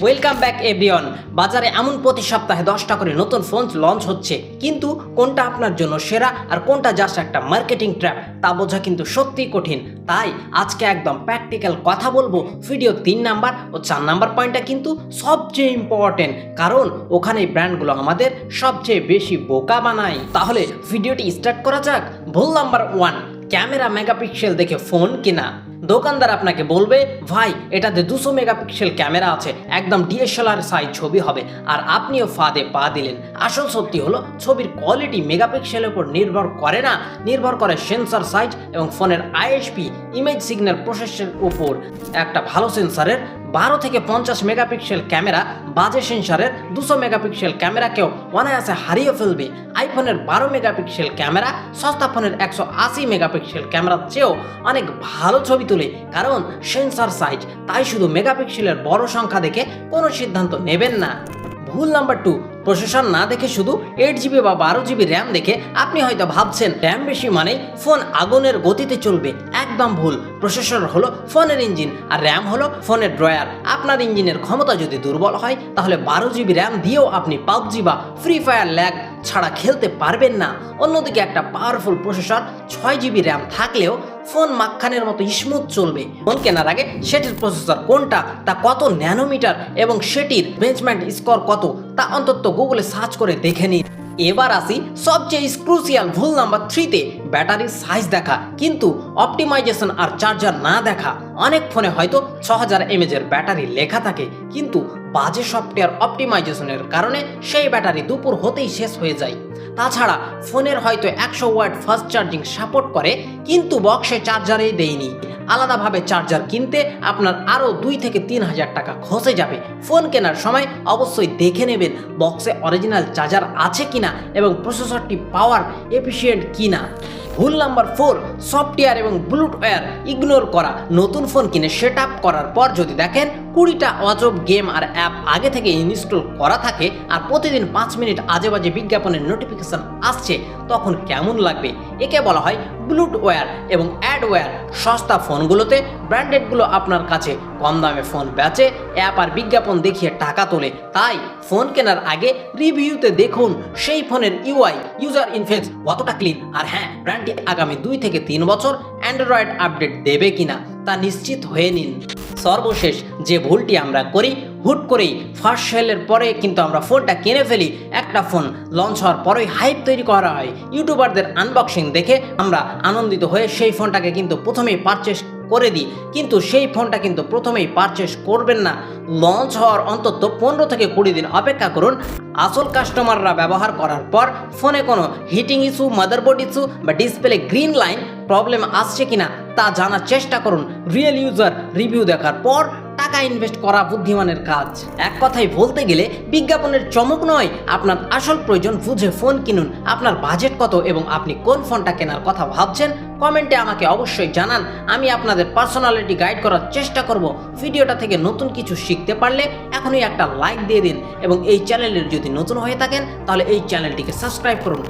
Welcome back everyone. বাজারে এমন প্রতি সপ্তাহে 10টা করে নতুন ফোন লঞ্চ হচ্ছে, কিন্তু কোনটা আপনার জন্য সেরা আর কোনটা জাস্ট একটা মার্কেটিং ট্র্যাপ তা বোঝা কিন্তু সত্যিই কঠিন। তাই আজকে একদম প্র্যাকটিক্যাল কথা বলবো। ভিডিও 3 নাম্বার ও 4 নাম্বার পয়েন্টটা কিন্তু সবচেয়ে ইম্পর্টেন্ট, কারণ ওখানে ব্র্যান্ডগুলো আমাদের সবচেয়ে বেশি বোকা বানায়। তাহলে ভিডিওটি স্টার্ট করা যাক। ভুল নাম্বার 1, ক্যামেরা মেগাপিক্সেল দেখে ফোন কেনা। দোকানদার আপনাকে বলবে, ভাই এটাতে 200 মেগাপিক্সেল ক্যামেরা আছে, একদম ডিএসএলআর সাইজ ছবি হবে, আর আপনিও ফাঁদে পা দিলেন। আসল সত্যি হলো ছবির কোয়ালিটি মেগাপিক্সেলের উপর নির্ভর করে না, নির্ভর করে সেন্সর সাইজ এবং ফোনের আইএসপি ইমেজ সিগন্যাল প্রসেসের উপর। একটা ভালো সেন্সরের 12 থেকে 50 মেগাপিক্সেল ক্যামেরা বাজে সেন্সরের 200 মেগাপিক্সেল ক্যামেরাকেও অনায়াসে হারিয়ে ফেলবে। আইফোনের 12 মেগাপিক্সেল ক্যামেরা সস্তা ফোনের 180 মেগাপিক্সেল ক্যামেরার চেয়েও অনেক ভালো ছবি তোলে, কারণ সেন্সর সাইজ। তাই শুধু মেগাপিক্সেলের বড় সংখ্যা দেখে কোনো সিদ্ধান্ত নেবেন না। ভুল নাম্বার 2, প্রসেসর না দেখে শুধু 8GB বা 12GB র্যাম দেখে আপনি হয়তো ভাবছেন র্যাম বেশি মানেই ফোন আগুনের গতিতে চলবে। একদম ভুল। প্রসেসর হলো ফোনের ইঞ্জিন আর র্যাম হলো ফোনের ড্রয়ার। আপনার ইঞ্জিনের ক্ষমতা যদি দুর্বল হয় তাহলে 12GB র্যাম দিয়েও আপনি পাবজি বা ফ্রি ফায়ার ল্যাগ ছাড়া খেলতে পারবেন না। অন্যদিকে একটা পাওয়ারফুল প্রসেসর 6GB র্যাম থাকলেও ফোন মাখানের মতো স্মুথ চলবে। ফোন কেনার আগে সেটির প্রসেসর কোনটা, তা কত ন্যানোমিটার এবং সেটির বেঞ্চমার্ক স্কোর কত তা অন্তত গুগলে সার্চ করে দেখে নিন। এবার আসি সবচেয়ে ক্রুশিয়াল ভুল নাম্বার 3তে, ব্যাটারির সাইজ দেখা কিন্তু অপটিমাইজেশন আর চার্জার না দেখা। অনেক ফোনে হয়তো 6000 mAh এর ব্যাটারি লেখা থাকে, কিন্তু বাজে সফটওয়্যার অপটিমাইজেশনের কারণে সেই ব্যাটারি দুপুর হতেই শেষ হয়ে যায়। তাছাড়া ফোনের হয়তো 100 ওয়াট ফাস্ট চার্জিং সাপোর্ট করে, কিন্তু বক্সে চার্জারেই দেয়নি। আলাদাভাবে চার্জার কিনতে আপনার আরও 2 থেকে 3000 টাকা খসে যাবে। ফোন কেনার সময় অবশ্যই দেখে নেবেন বক্সে অরিজিনাল চার্জার আছে কিনা এবং প্রসেসরটি পাওয়ার এফিশিয়েন্ট কিনা। ভুল নাম্বার 4, সফটওয়্যার এবং ব্লুটুথ ইগনোর করা। নতুন ফোন কিনে সেট আপ করার পর যদি দেখেন 20টা অজব গেম আর অ্যাপ আগে থেকে ইনস্টল করা থাকে আর প্রতিদিন 5 মিনিট আজে বাজে বিজ্ঞাপনের নোটিফিকেশন আসছে, তখন কেমন লাগবে? একে বলা হয় ব্লুটুথ এবং অ্যাডওয়্যার। সস্তা ফোনগুলোতে ব্র্যান্ডেডগুলো আপনার কাছে কম দামে ফোন বেচে, অ্যাপ আর বিজ্ঞাপন দেখিয়ে টাকা তোলে। তাই ফোন কেনার আগে রিভিউতে দেখুন সেই ফোনের ইউআই ইউজার ইন্টারফেস কতটা ক্লিন, আর হ্যাঁ, ব্র্যান্ডটি আগামী 2 থেকে 3 বছর অ্যান্ড্রয়েড আপডেট দেবে কিনা তা নিশ্চিত হয়ে নিন। সর্বশেষ যে ভুলটি আমরা করি, হুট করেই ফার্স্ট সেলের পরে কিন্তু আমরা ফোনটা কিনে ফেলি। একটা ফোন লঞ্চ হওয়ার পরেই হাইপ তৈরি করা হয়। ইউটিউবারদের আনবক্সিং দেখে আমরা আনন্দিত হয়ে সেই ফোনটাকে কিন্তু প্রথমেই পারচেস করে দিই, কিন্তু সেই ফোনটা কিন্তু প্রথমেই পারচেস করবেন না। লঞ্চ হওয়ার অন্তত 15 থেকে 20 দিন অপেক্ষা করুন। আসল কাস্টমাররা ব্যবহার করার পর ফোনে কোনো হিটিং ইস্যু, মাদারবোর্ড ইস্যু বা ডিসপ্লে গ্রিন লাইন প্রবলেম আসছে কিনা তা জানার চেষ্টা করুন। রিয়েল ইউজার রিভিউ দেখার পর টাকা ইনভেস্ট করা বুদ্ধিমানের কাজ। এক কথায় বলতে গেলে বিজ্ঞাপনের চমক নয়, আপনার আসল প্রয়োজন বুঝে ফোন কিনুন। আপনার বাজেট কত এবং আপনি কোন ফোনটা কেনার কথা ভাবছেন কমেন্টে আমাকে অবশ্যই জানান। আমি আপনাদের পার্সোনালিটি গাইড করার চেষ্টা করব। ভিডিওটা থেকে নতুন কিছু শিখতে পারলে এখনই একটা লাইক দিয়ে দিন এবং এই চ্যানেলের যদি নতুন হয়ে থাকেন তাহলে এই চ্যানেলটিকে সাবস্ক্রাইব করুন।